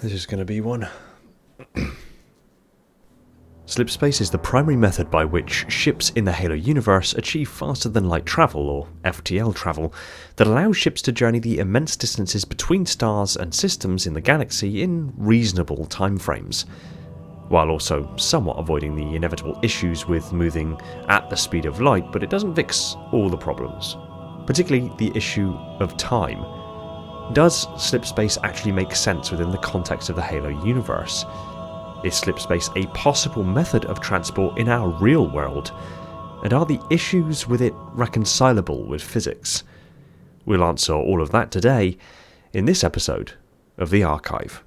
this is going to be one. Slipspace is the primary method by which ships in the Halo universe achieve faster than light travel, or FTL travel, that allows ships to journey the immense distances between stars and systems in the galaxy in reasonable timeframes, while also somewhat avoiding the inevitable issues with moving at the speed of light, but it doesn't fix all the problems, particularly the issue of time. Does Slipspace actually make sense within the context of the Halo universe? Is Slipspace a possible method of transport in our real world? And are the issues with it reconcilable with physics? We'll answer all of that today in this episode of The Archive.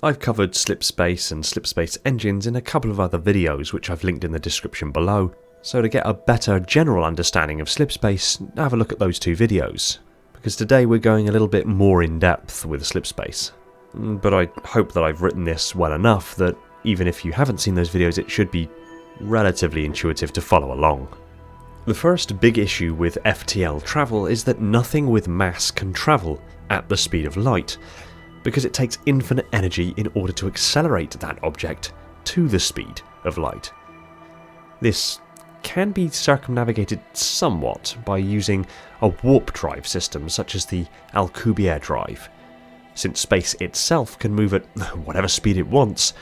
I've covered Slipspace and Slipspace Engines in a couple of other videos which I've linked in the description below, so to get a better general understanding of Slipspace, have a look at those two videos, because today we're going a little bit more in depth with Slipspace. But I hope that I've written this well enough that even if you haven't seen those videos, it should be relatively intuitive to follow along. The first big issue with FTL travel is that nothing with mass can travel at the speed of light, because it takes infinite energy in order to accelerate that object to the speed of light. This can be circumnavigated somewhat by using a warp drive system such as the Alcubierre drive. Since space itself can move at whatever speed it wants,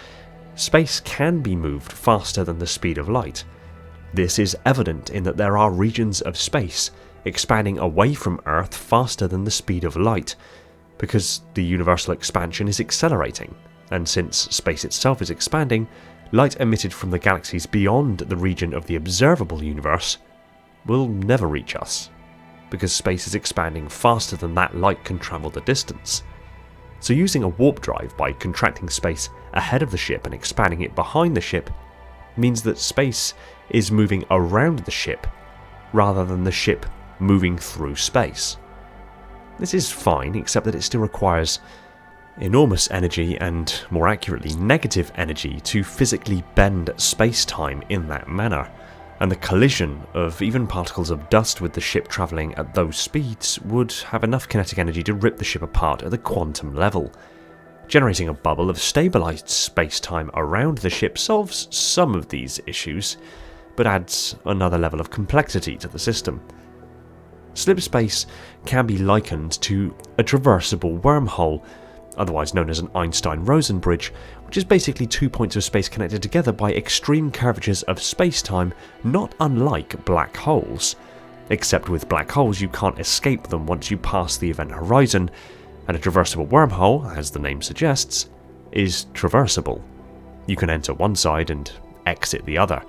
space can be moved faster than the speed of light. This is evident in that there are regions of space expanding away from Earth faster than the speed of light, because the universal expansion is accelerating, and since space itself is expanding, light emitted from the galaxies beyond the region of the observable universe will never reach us, because space is expanding faster than that light can travel the distance. So using a warp drive by contracting space ahead of the ship and expanding it behind the ship means that space is moving around the ship rather than the ship moving through space. This is fine, except that it still requires enormous energy and, more accurately, negative energy to physically bend space-time in that manner, and the collision of even particles of dust with the ship travelling at those speeds would have enough kinetic energy to rip the ship apart at the quantum level. Generating a bubble of stabilised space-time around the ship solves some of these issues, but adds another level of complexity to the system. Slipspace can be likened to a traversable wormhole, otherwise known as an Einstein-Rosen bridge, which is basically 2 points of space connected together by extreme curvatures of space-time, not unlike black holes. Except with black holes you can't escape them once you pass the event horizon, and a traversable wormhole, as the name suggests, is traversable. You can enter one side and exit the other.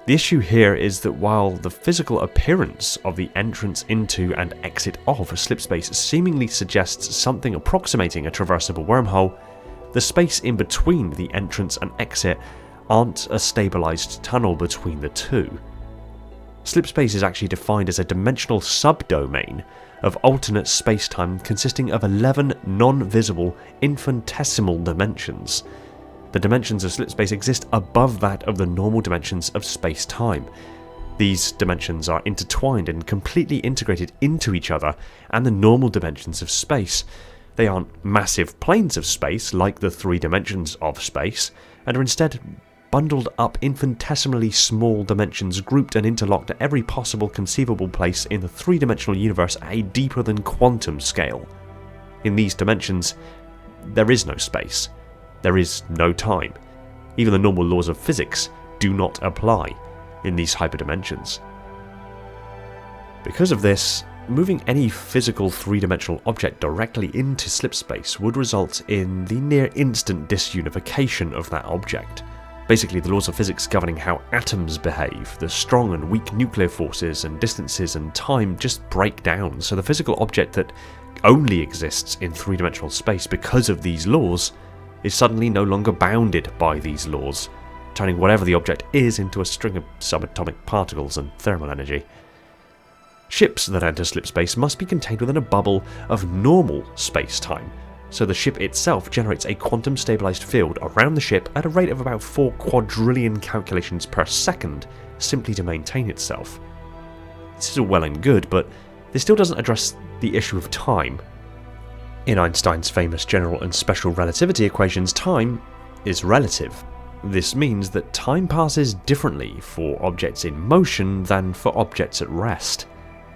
The issue here is that while the physical appearance of the entrance into and exit of Slipspace seemingly suggests something approximating a traversable wormhole, the space in between the entrance and exit aren't a stabilised tunnel between the two. Slipspace is actually defined as a dimensional subdomain of alternate spacetime consisting of 11 non-visible infinitesimal dimensions. The dimensions of Slipspace exist above that of the normal dimensions of space-time. These dimensions are intertwined and completely integrated into each other and the normal dimensions of space. They aren't massive planes of space like the 3 dimensions of space, and are instead bundled up infinitesimally small dimensions grouped and interlocked at every possible conceivable place in the 3-dimensional universe at a deeper than quantum scale. In these dimensions, there is no space. There is no time. Even the normal laws of physics do not apply in these hyperdimensions. Because of this, moving any physical 3-dimensional object directly into slipspace would result in the near instant disunification of that object. Basically, the laws of physics governing how atoms behave, the strong and weak nuclear forces and distances and time just break down, so the physical object that only exists in 3-dimensional space because of these laws is suddenly no longer bounded by these laws, turning whatever the object is into a string of subatomic particles and thermal energy. Ships that enter slipspace must be contained within a bubble of normal space-time, so the ship itself generates a quantum stabilized field around the ship at a rate of about 4 quadrillion calculations per second, simply to maintain itself. This is all well and good, but this still doesn't address the issue of time. In Einstein's famous general and special relativity equations, time is relative. This means that time passes differently for objects in motion than for objects at rest.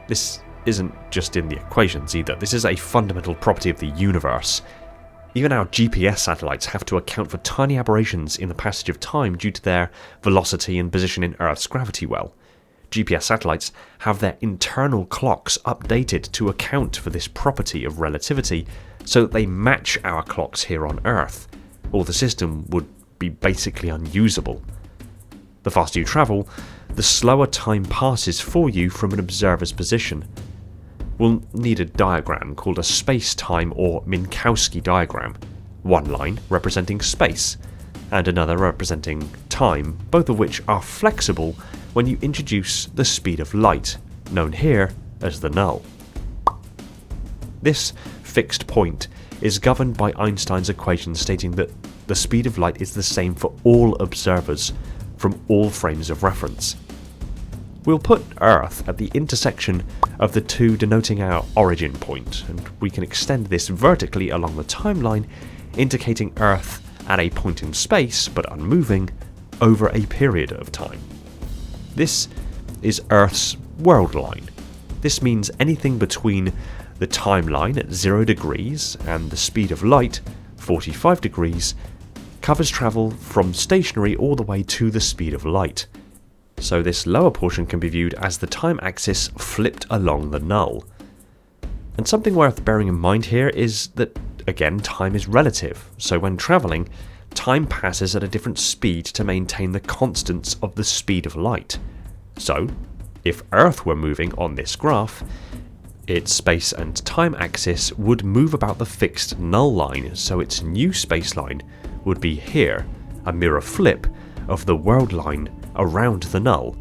This isn't just in the equations either, this is a fundamental property of the universe. Even our GPS satellites have to account for tiny aberrations in the passage of time due to their velocity and position in Earth's gravity well. GPS satellites have their internal clocks updated to account for this property of relativity so that they match our clocks here on Earth, or the system would be basically unusable. The faster you travel, the slower time passes for you from an observer's position. We'll need a diagram called a space-time or Minkowski diagram, one line representing space, and another representing time, both of which are flexible when you introduce the speed of light, known here as the null. This fixed point is governed by Einstein's equation stating that the speed of light is the same for all observers from all frames of reference. We'll put Earth at the intersection of the two denoting our origin point, and we can extend this vertically along the timeline, indicating Earth at a point in space, but unmoving, over a period of time. This is Earth's world line. This means anything between the timeline at 0 degrees and the speed of light, 45 degrees, covers travel from stationary all the way to the speed of light. So this lower portion can be viewed as the time axis flipped along the null. And something worth bearing in mind here is that, again, time is relative, so when travelling, time passes at a different speed to maintain the constants of the speed of light. So, if Earth were moving on this graph, its space and time axis would move about the fixed null line, so its new space line would be here, a mirror flip of the world line around the null.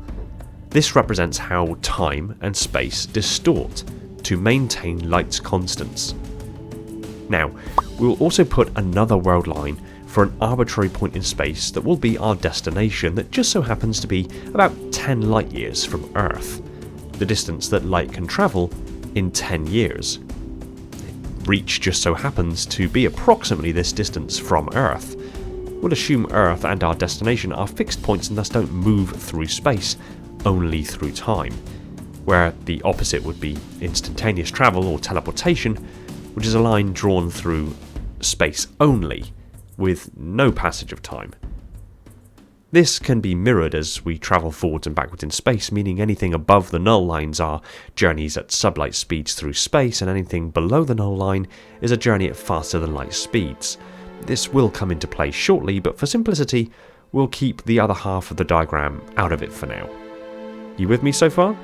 This represents how time and space distort to maintain light's constants. Now, we will also put another world line for an arbitrary point in space that will be our destination that just so happens to be about 10 light years from Earth, the distance that light can travel in 10 years. Reach just so happens to be approximately this distance from Earth. We'll assume Earth and our destination are fixed points and thus don't move through space, only through time, where the opposite would be instantaneous travel or teleportation, which is a line drawn through space only, with no passage of time. This can be mirrored as we travel forwards and backwards in space, meaning anything above the null lines are journeys at sublight speeds through space, and anything below the null line is a journey at faster than light speeds. This will come into play shortly, but for simplicity, we'll keep the other half of the diagram out of it for now. You with me so far?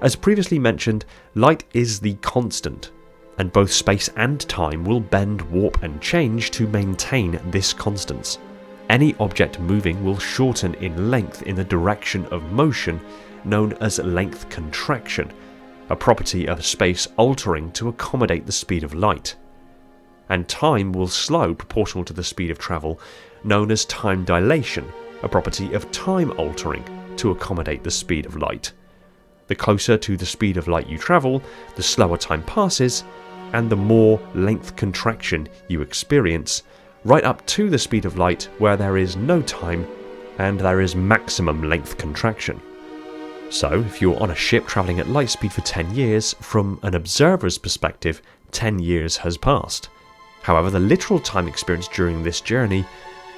As previously mentioned, light is the constant, and both space and time will bend, warp and change to maintain this constants. Any object moving will shorten in length in the direction of motion, known as length contraction, a property of space altering to accommodate the speed of light. And time will slow proportional to the speed of travel, known as time dilation, a property of time altering to accommodate the speed of light. The closer to the speed of light you travel, the slower time passes, and the more length contraction you experience, right up to the speed of light where there is no time and there is maximum length contraction. So, if you're on a ship travelling at light speed for 10 years, from an observer's perspective, 10 years has passed. However, the literal time experienced during this journey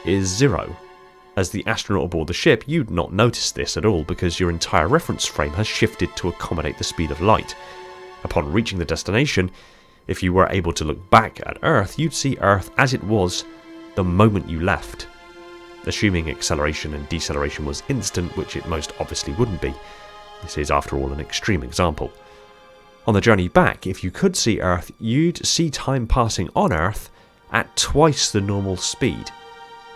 is 0. As the astronaut aboard the ship, you'd not notice this at all because your entire reference frame has shifted to accommodate the speed of light. Upon reaching the destination, if you were able to look back at Earth, you'd see Earth as it was the moment you left. Assuming acceleration and deceleration was instant, which it most obviously wouldn't be. This is, after all, an extreme example. On the journey back, if you could see Earth, you'd see time passing on Earth at twice the normal speed.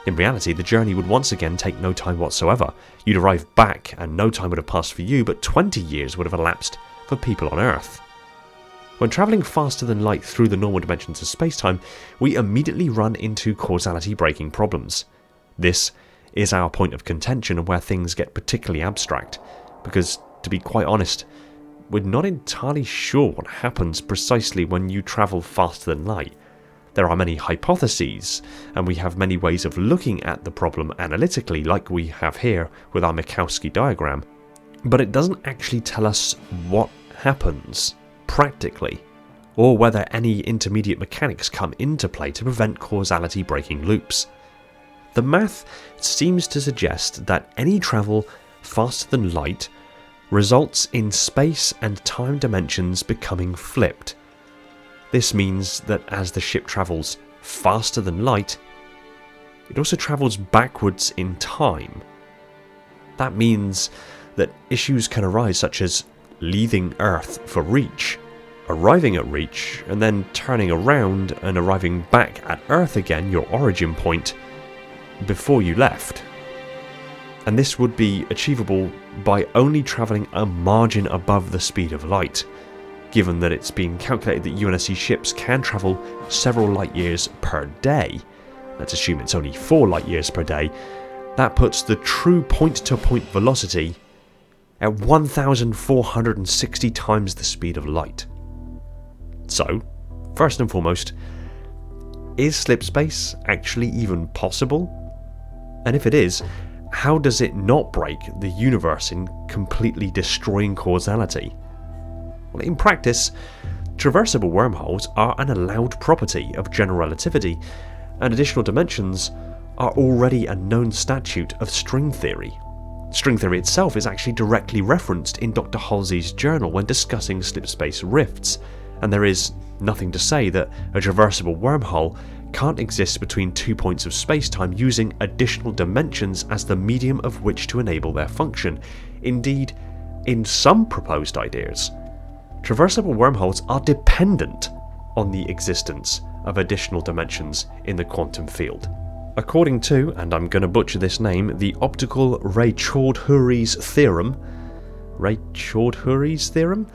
In reality, the journey would once again take no time whatsoever. You'd arrive back and no time would have passed for you, but 20 years would have elapsed for people on Earth. When travelling faster than light through the normal dimensions of spacetime, we immediately run into causality breaking problems. This is our point of contention and where things get particularly abstract, because, to be quite honest, we're not entirely sure what happens precisely when you travel faster than light. There are many hypotheses, and we have many ways of looking at the problem analytically, like we have here with our Minkowski diagram, but it doesn't actually tell us what happens practically, or whether any intermediate mechanics come into play to prevent causality breaking loops. The math seems to suggest that any travel faster than light results in space and time dimensions becoming flipped. This means that as the ship travels faster than light, it also travels backwards in time. That means that issues can arise such as leaving Earth for Reach, arriving at Reach, and then turning around and arriving back at Earth again, your origin point, before you left. And this would be achievable by only travelling a margin above the speed of light, given that it's been calculated that UNSC ships can travel several light years per day. Let's assume it's only 4 light years per day. That puts the true point-to-point velocity at 1,460 times the speed of light. So, first and foremost, is slipspace actually even possible? And if it is, how does it not break the universe in completely destroying causality? Well, in practice, traversable wormholes are an allowed property of general relativity, and additional dimensions are already a known statute of string theory. String theory itself is actually directly referenced in Dr. Halsey's journal when discussing slipspace rifts, and there is nothing to say that a traversable wormhole can't exist between 2 points of spacetime using additional dimensions as the medium of which to enable their function. Indeed, in some proposed ideas, traversable wormholes are dependent on the existence of additional dimensions in the quantum field. According to, and I'm going to butcher this name, the optical Ray-Choudhury's theorem. Ray-Choudhury's theorem?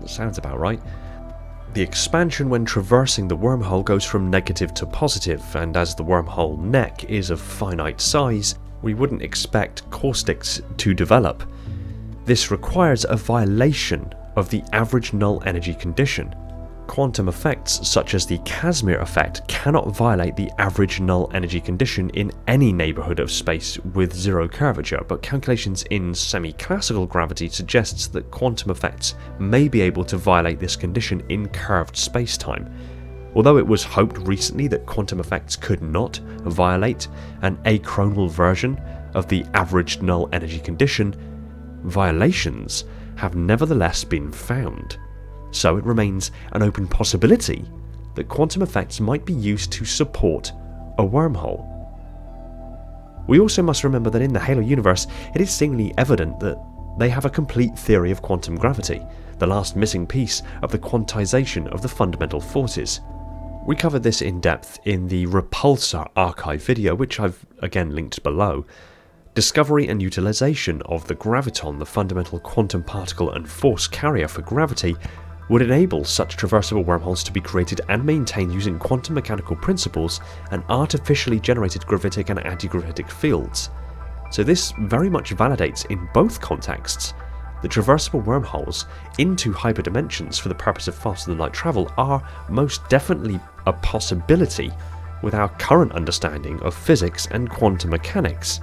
That sounds about right. The expansion when traversing the wormhole goes from negative to positive, and as the wormhole neck is of finite size, we wouldn't expect caustics to develop. This requires a violation of the average null energy condition. Quantum effects such as the Casimir effect cannot violate the average null energy condition in any neighbourhood of space with zero curvature, but calculations in semi-classical gravity suggests that quantum effects may be able to violate this condition in curved spacetime. Although it was hoped recently that quantum effects could not violate an achronal version of the average null energy condition, violations have nevertheless been found. So it remains an open possibility that quantum effects might be used to support a wormhole. We also must remember that in the Halo universe, it is seemingly evident that they have a complete theory of quantum gravity, the last missing piece of the quantization of the fundamental forces. We covered this in depth in the Repulsor archive video, which I've again linked below. Discovery and utilization of the graviton, the fundamental quantum particle and force carrier for gravity, would enable such traversable wormholes to be created and maintained using quantum mechanical principles and artificially generated gravitic and antigravitic fields. So this very much validates in both contexts that traversable wormholes into hyperdimensions for the purpose of faster than light travel are most definitely a possibility with our current understanding of physics and quantum mechanics.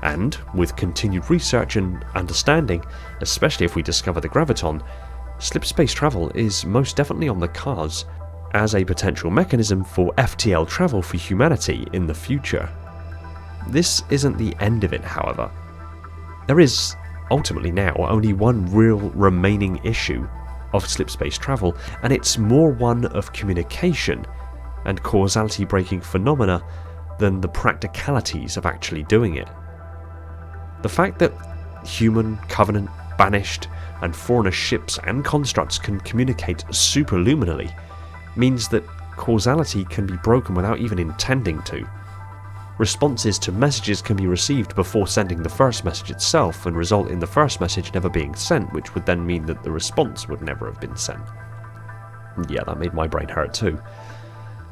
And with continued research and understanding, especially if we discover the graviton, slipspace travel is most definitely on the cards as a potential mechanism for FTL travel for humanity in the future. This isn't the end of it, however. There is, ultimately now, only one real remaining issue of slipspace travel, and it's more one of communication and causality breaking phenomena than the practicalities of actually doing it. The fact that human, Covenant, Banished, and Foreigner ships and constructs can communicate superluminally means that causality can be broken without even intending to. Responses to messages can be received before sending the first message itself and result in the first message never being sent, which would then mean that the response would never have been sent. Yeah, that made my brain hurt too.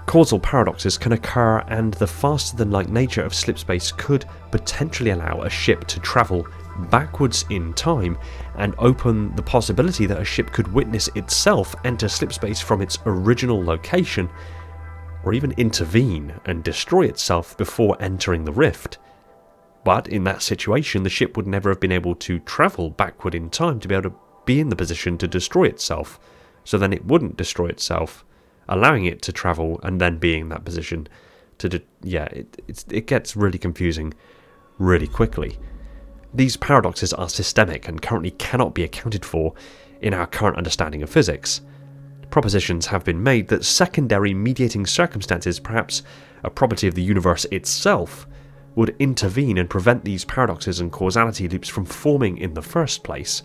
Causal paradoxes can occur, and the faster-than-light nature of slipspace could potentially allow a ship to travel backwards in time and open the possibility that a ship could witness itself enter slipspace from its original location, or even intervene and destroy itself before entering the rift. But in that situation, the ship would never have been able to travel backward in time to be able to be in the position to destroy itself, so then it wouldn't destroy itself, allowing it to travel and then being in that position to it gets really confusing really quickly. These paradoxes are systemic and currently cannot be accounted for in our current understanding of physics. Propositions have been made that secondary mediating circumstances, perhaps a property of the universe itself, would intervene and prevent these paradoxes and causality loops from forming in the first place,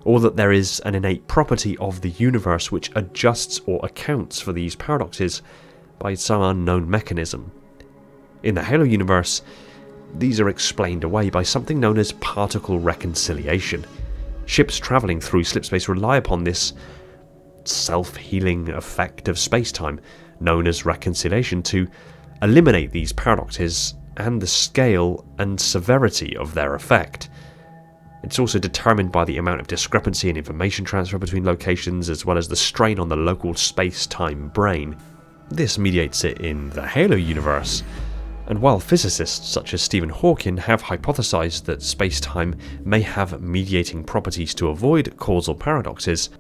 or that there is an innate property of the universe which adjusts or accounts for these paradoxes by some unknown mechanism. In the Halo universe, these are explained away by something known as particle reconciliation. Ships travelling through slipspace rely upon this self-healing effect of spacetime, known as reconciliation, to eliminate these paradoxes and the scale and severity of their effect. It's also determined by the amount of discrepancy in information transfer between locations, as well as the strain on the local space-time brain. This mediates it in the Halo universe, and while physicists such as Stephen Hawking have hypothesized that space-time may have mediating properties to avoid causal paradoxes,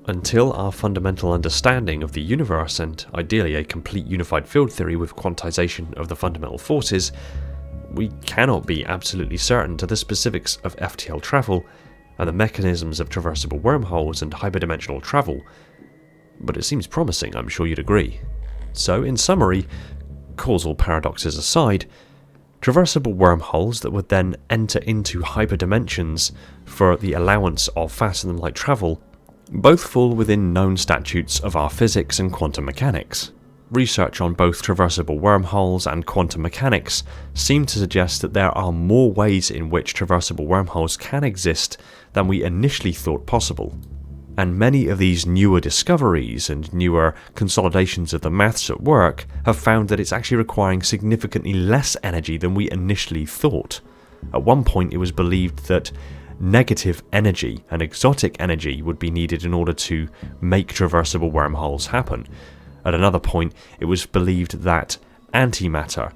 until our fundamental understanding of the universe, and ideally a complete unified field theory with quantization of the fundamental forces, we cannot be absolutely certain to the specifics of FTL travel and the mechanisms of traversable wormholes and hyperdimensional travel, but it seems promising, I'm sure you'd agree. So, in summary, causal paradoxes aside, traversable wormholes that would then enter into hyperdimensions for the allowance of faster-than-light travel both fall within known statutes of our physics and quantum mechanics. Research on both traversable wormholes and quantum mechanics seem to suggest that there are more ways in which traversable wormholes can exist than we initially thought possible. And many of these newer discoveries and newer consolidations of the maths at work have found that it's actually requiring significantly less energy than we initially thought. At one point it was believed that negative energy and exotic energy would be needed in order to make traversable wormholes happen. At another point, it was believed that antimatter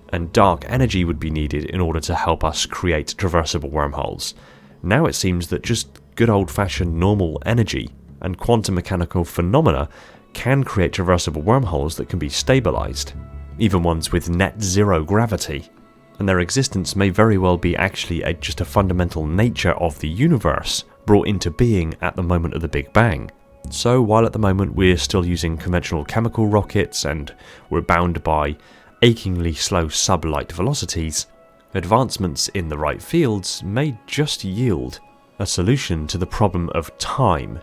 and dark energy would be needed in order to help us create traversable wormholes. Now it seems that just good old-fashioned normal energy and quantum mechanical phenomena can create traversable wormholes that can be stabilized, even ones with net zero gravity. And their existence may very well be actually just a fundamental nature of the universe brought into being at the moment of the Big Bang. So while at the moment we're still using conventional chemical rockets and we're bound by achingly slow sublight velocities, advancements in the right fields may just yield a solution to the problem of time,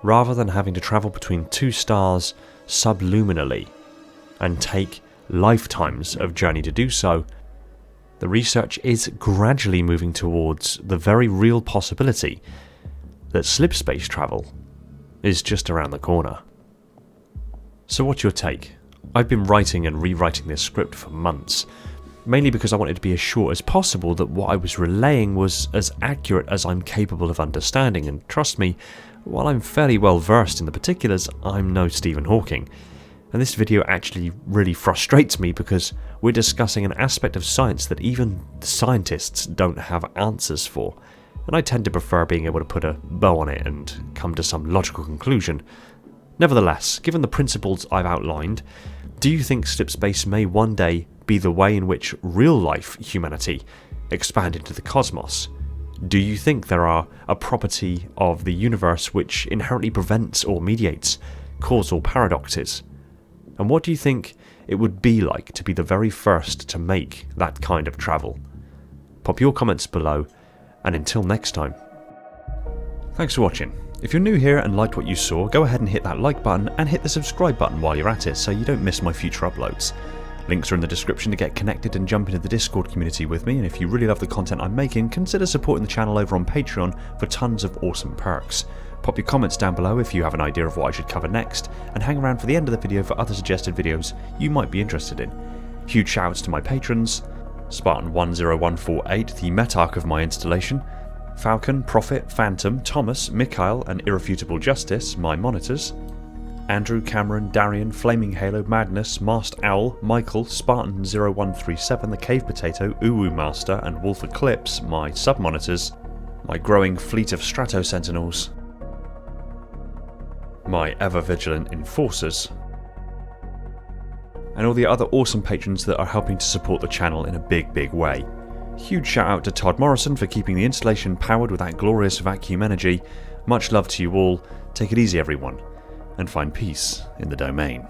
rather than having to travel between two stars subluminally and take lifetimes of journey to do so. The research is gradually moving towards the very real possibility that slipspace travel is just around the corner. So what's your take? I've been writing and rewriting this script for months, mainly because I wanted to be as sure as possible that what I was relaying was as accurate as I'm capable of understanding, and trust me, while I'm fairly well versed in the particulars, I'm no Stephen Hawking. And this video actually really frustrates me because we're discussing an aspect of science that even scientists don't have answers for, and I tend to prefer being able to put a bow on it and come to some logical conclusion. Nevertheless, given the principles I've outlined, do you think slipspace may one day be the way in which real-life humanity expand into the cosmos? Do you think there are a property of the universe which inherently prevents or mediates causal paradoxes? And what do you think it would be like to be the very first to make that kind of travel? Pop your comments below, and until next time. Thanks for watching. If you're new here and liked what you saw, go ahead and hit that like button and hit the subscribe button while you're at it so you don't miss my future uploads. Links are in the description to get connected and jump into the Discord community with me, and if you really love the content I'm making, consider supporting the channel over on Patreon for tons of awesome perks. Pop your comments down below if you have an idea of what I should cover next, and hang around for the end of the video for other suggested videos you might be interested in. Huge shoutouts to my patrons: Spartan10148, the metarch of my installation; Falcon, Prophet, Phantom, Thomas, Mikhail and Irrefutable Justice, my monitors; Andrew, Cameron, Darian, Flaming Halo, Madness, Masked Owl, Michael, Spartan0137, the Cave Potato, Uwu Master and Wolf Eclipse, my sub-monitors; my growing fleet of Strato Sentinels; my ever-vigilant enforcers; and all the other awesome patrons that are helping to support the channel in a big way. Huge shout out to Todd Morrison for keeping the installation powered with that glorious vacuum energy. Much love to you all, take it easy everyone, and find peace in the domain.